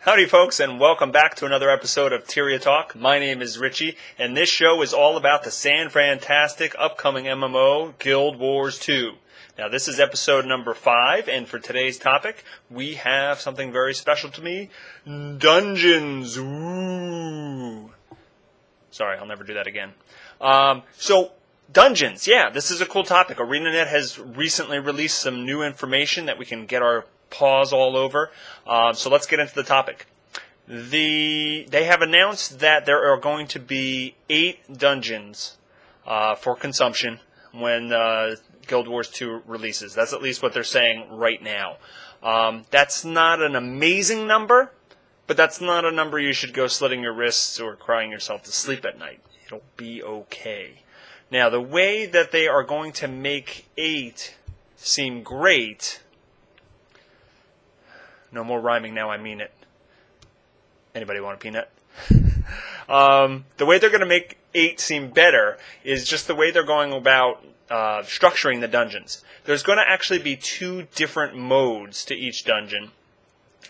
Howdy folks, and welcome back to another episode of Tyria Talk. My name is Richie, and this show is all about the Fan-Fantastic upcoming MMO, Guild Wars 2. Now this is episode number 5, and for today's topic, we have something very special to me, dungeons. Ooh. Sorry, I'll never do that again. Dungeons, yeah, this is a cool topic. ArenaNet has recently released some new information that we can get our paws all over. So let's get into the topic. They have announced that there are going to be 8 dungeons for consumption when Guild Wars 2 releases. That's at least what they're saying right now. That's not an amazing number, but that's not a number you should go slitting your wrists or crying yourself to sleep at night. It'll be okay. Now, the way that they are going to make 8 seem great... No more rhyming now, I mean it. Anybody want a peanut? The way they're going to make 8 seem better is just the way they're going about structuring the dungeons. There's going to actually be 2 different modes to each dungeon.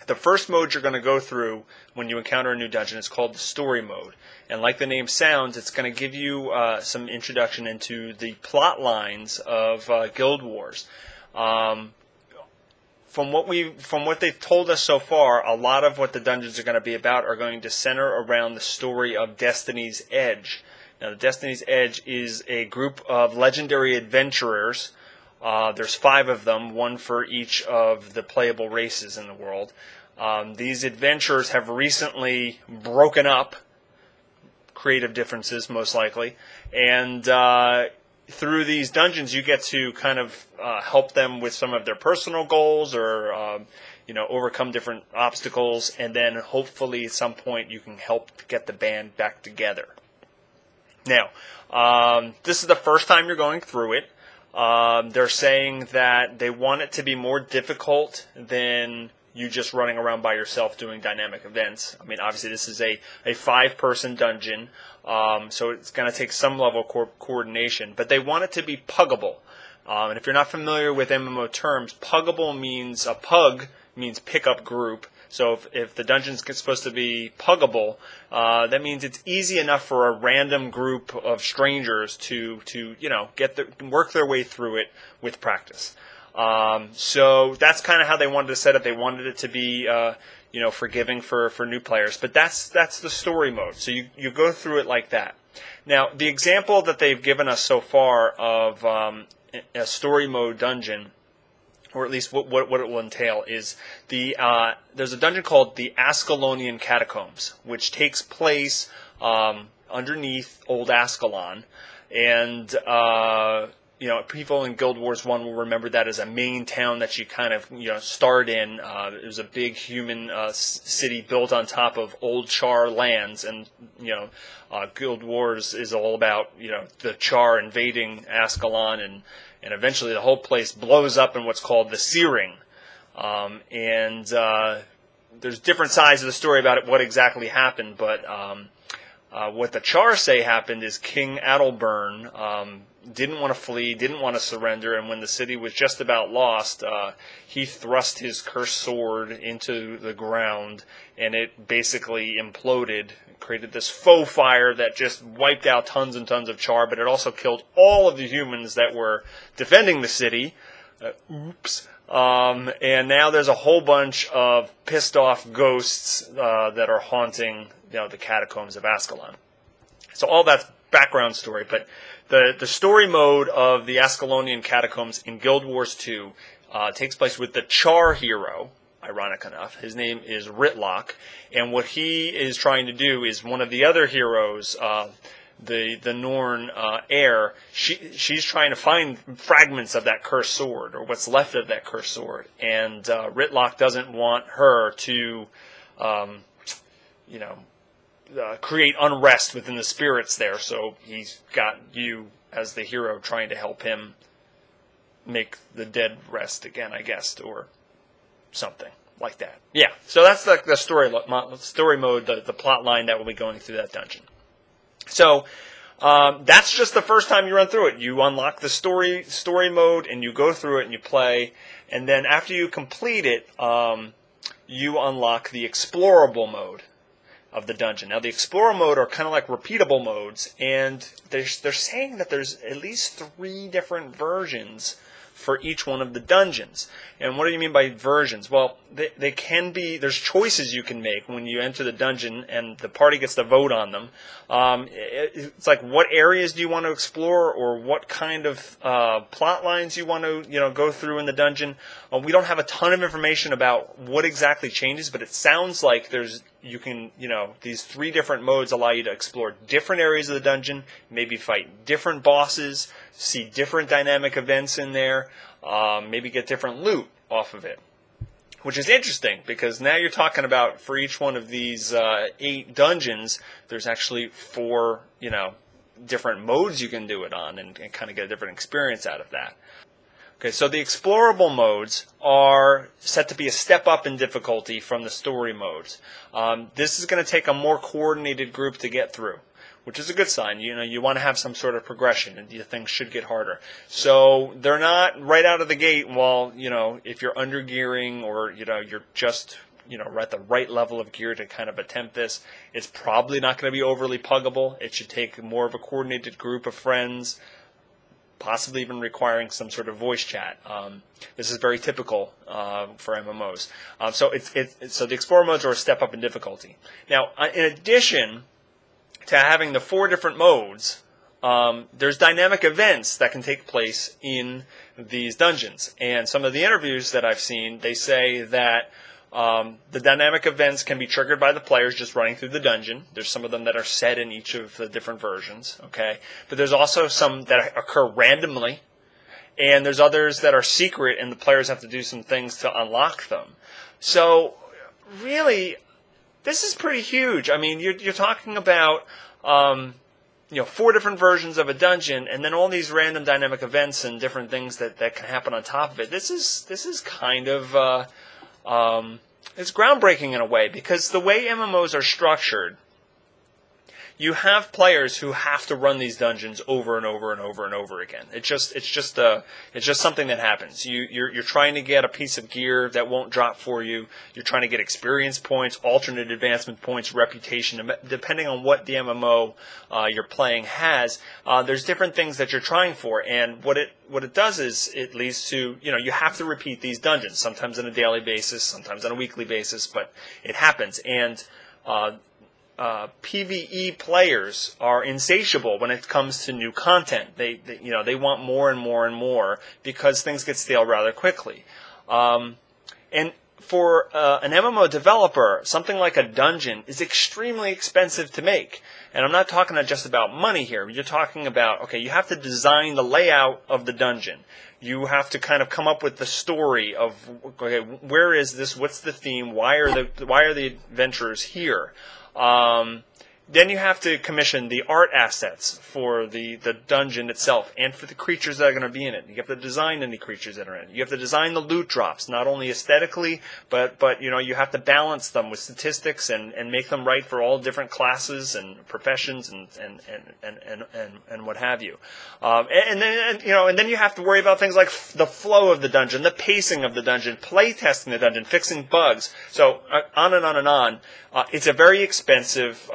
The first mode you're going to go through when you encounter a new dungeon is called the story mode. And like the name sounds, it's going to give you some introduction into the plot lines of Guild Wars. From what they've told us so far, a lot of what the dungeons are going to be about are going to center around the story of Destiny's Edge. Now, the Destiny's Edge is a group of legendary adventurers. There's 5 of them, 1 for each of the playable races in the world. These adventurers have recently broken up, creative differences most likely, and through these dungeons, you get to kind of help them with some of their personal goals or, overcome different obstacles. And then hopefully at some point you can help get the band back together. Now, this is the first time you're going through it. They're saying that they want it to be more difficult than you just running around by yourself doing dynamic events. I mean, obviously this is a 5-person dungeon, so it's going to take some level of coordination, but they want it to be puggable. And if you're not familiar with MMO terms, puggable means, a pug means pickup group. So if the dungeon's supposed to be puggable, that means it's easy enough for a random group of strangers to work their way through it with practice. So that's kind of how they wanted to set it. They wanted it to be, forgiving for new players. But that's the story mode. So you go through it like that. Now, the example that they've given us so far of a story mode dungeon, or at least what it will entail, is there's a dungeon called the Ascalonian Catacombs, which takes place underneath Old Ascalon, and people in Guild Wars 1 will remember that as a main town that you kind of, start in. It was a big human city built on top of old Char lands, and, Guild Wars is all about, the Char invading Ascalon, and eventually the whole place blows up in what's called the Searing. There's different sides of the story about it, what exactly happened, but what the Char say happened is King Adalburn didn't want to flee, didn't want to surrender, and when the city was just about lost, he thrust his cursed sword into the ground, and it basically imploded, created this faux fire that just wiped out tons and tons of Char, but it also killed all of the humans that were defending the city. And now there's a whole bunch of pissed off ghosts that are haunting the catacombs of Ascalon. So all that's background story, but the story mode of the Ascalonian Catacombs in Guild Wars 2 takes place with the Char hero, ironic enough. His name is Ritlock, and what he is trying to do is one of the other heroes, the Norn heir, she's trying to find fragments of that cursed sword, or what's left of that cursed sword, and Ritlock doesn't want her to, create unrest within the spirits there, so he's got you as the hero trying to help him make the dead rest again, I guess, or something like that. Yeah, so that's the story mode, the plot line that will be going through that dungeon. So that's just the first time you run through it. You unlock the story mode, and you go through it, and you play, and then after you complete it, you unlock the explorable mode of the dungeon. Now, the Explorer mode are kind of like repeatable modes, and they're saying that there's at least 3 different versions for each one of the dungeons. And what do you mean by versions? Well, they can be, there's choices you can make when you enter the dungeon, and the party gets to vote on them. It's like, what areas do you want to explore, or what kind of plot lines you want to go through in the dungeon. We don't have a ton of information about what exactly changes, but it sounds like these 3 different modes allow you to explore different areas of the dungeon, maybe fight different bosses, see different dynamic events in there, maybe get different loot off of it. Which is interesting, because now you're talking about, for each one of these 8 dungeons, there's actually 4, different modes you can do it on, and kind of get a different experience out of that. Okay, so the explorable modes are set to be a step up in difficulty from the story modes. This is going to take a more coordinated group to get through, which is a good sign. You want to have some sort of progression, and things should get harder. So they're not right out of the gate. Well, if you're under gearing, or you're just at the right level of gear to kind of attempt this, it's probably not going to be overly puggable. It should take more of a coordinated group of friends, possibly even requiring some sort of voice chat. This is very typical for MMOs. So the Explorer modes are a step up in difficulty. Now, in addition to having the 4 different modes, there's dynamic events that can take place in these dungeons. And some of the interviews that I've seen, they say that the dynamic events can be triggered by the players just running through the dungeon. There's some of them that are set in each of the different versions, okay? But there's also some that occur randomly, and there's others that are secret, and the players have to do some things to unlock them. So, really, this is pretty huge. I mean, you're talking about 4 different versions of a dungeon, and then all these random dynamic events and different things that can happen on top of it. This is kind of it's groundbreaking in a way, because the way MMOs are structured, you have players who have to run these dungeons over and over and over and over again. It's just something that happens. You're trying to get a piece of gear that won't drop for you. You're trying to get experience points, alternate advancement points, reputation, depending on what the MMO you're playing has. There's different things that you're trying for, and what it does is it leads to, you have to repeat these dungeons, sometimes on a daily basis, sometimes on a weekly basis, but it happens. And PvE players are insatiable when it comes to new content. They want more and more and more, because things get stale rather quickly. And for an MMO developer, something like a dungeon is extremely expensive to make. And I'm not talking just about money here. You're talking about, okay, you have to design the layout of the dungeon. You have to kind of come up with the story of, okay, where is this? What's the theme? Why are the adventurers here? Then you have to commission the art assets for the dungeon itself, and for the creatures that are going to be in it. You have to design any creatures that are in it. You have to design the loot drops, not only aesthetically, but you have to balance them with statistics and make them right for all different classes and professions and what have you. And then you have to worry about things like the flow of the dungeon, the pacing of the dungeon, play testing the dungeon, fixing bugs. So on and on and on. It's a very expensive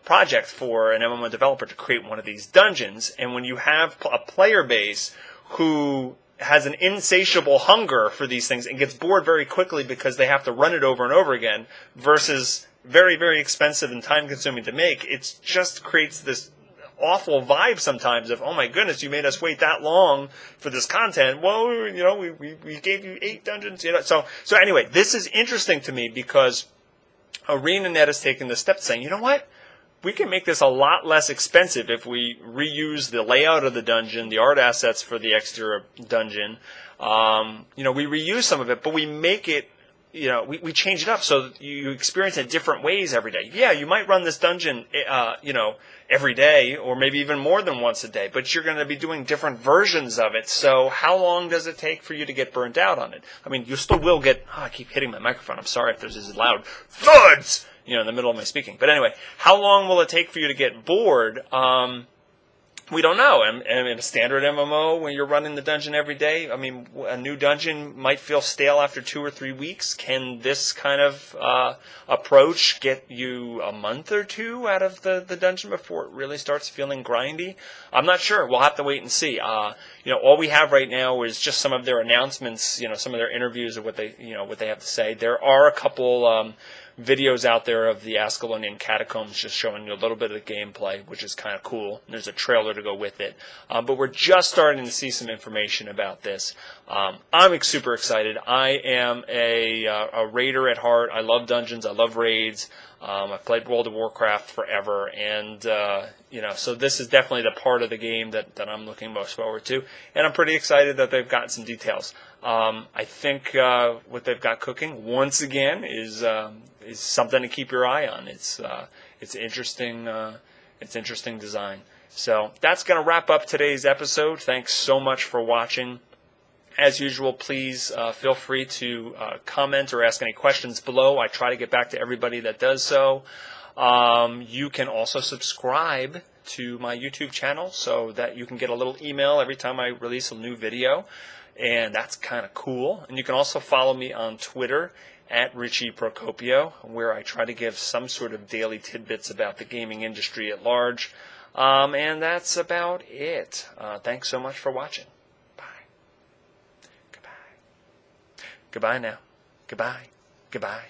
project for an MMO developer to create one of these dungeons, and when you have a player base who has an insatiable hunger for these things and gets bored very quickly because they have to run it over and over again, versus very, very expensive and time-consuming to make, it just creates this awful vibe sometimes of, oh my goodness, you made us wait that long for this content. Well, we gave you 8 dungeons. So anyway, this is interesting to me, because ArenaNet has taken the step saying, you know what? We can make this a lot less expensive if we reuse the layout of the dungeon, the art assets for the exterior dungeon. We reuse some of it, but we make it, we change it up so you experience it different ways every day. Yeah, you might run this dungeon, every day, or maybe even more than once a day, but you're going to be doing different versions of it. So how long does it take for you to get burnt out on it? I mean, you still will get, I keep hitting my microphone. I'm sorry if there's this loud thuds, in the middle of my speaking. But anyway, how long will it take for you to get bored? we don't know. And in a standard MMO, when you're running the dungeon every day, I mean, a new dungeon might feel stale after 2 or 3 weeks. Can this kind of approach get you a month or two out of the dungeon before it really starts feeling grindy? I'm not sure. We'll have to wait and see. All we have right now is just some of their announcements, some of their interviews of what they have to say. There are a couple videos out there of the Ascalonian catacombs just showing you a little bit of the gameplay, which is kind of cool. There's a trailer to go with it. But we're just starting to see some information about this. I'm super excited. I am a raider at heart. I love dungeons. I love raids. I've played World of Warcraft forever, and so this is definitely the part of the game that I'm looking most forward to, and I'm pretty excited that they've gotten some details. I think what they've got cooking once again is something to keep your eye on. It's interesting. It's interesting design. So that's going to wrap up today's episode. Thanks so much for watching. As usual, please feel free to comment or ask any questions below. I try to get back to everybody that does so. You can also subscribe to my YouTube channel so that you can get a little email every time I release a new video. And that's kind of cool. And you can also follow me on Twitter at Richie Procopio, where I try to give some sort of daily tidbits about the gaming industry at large. And that's about it. Thanks so much for watching. Goodbye now. Goodbye. Goodbye.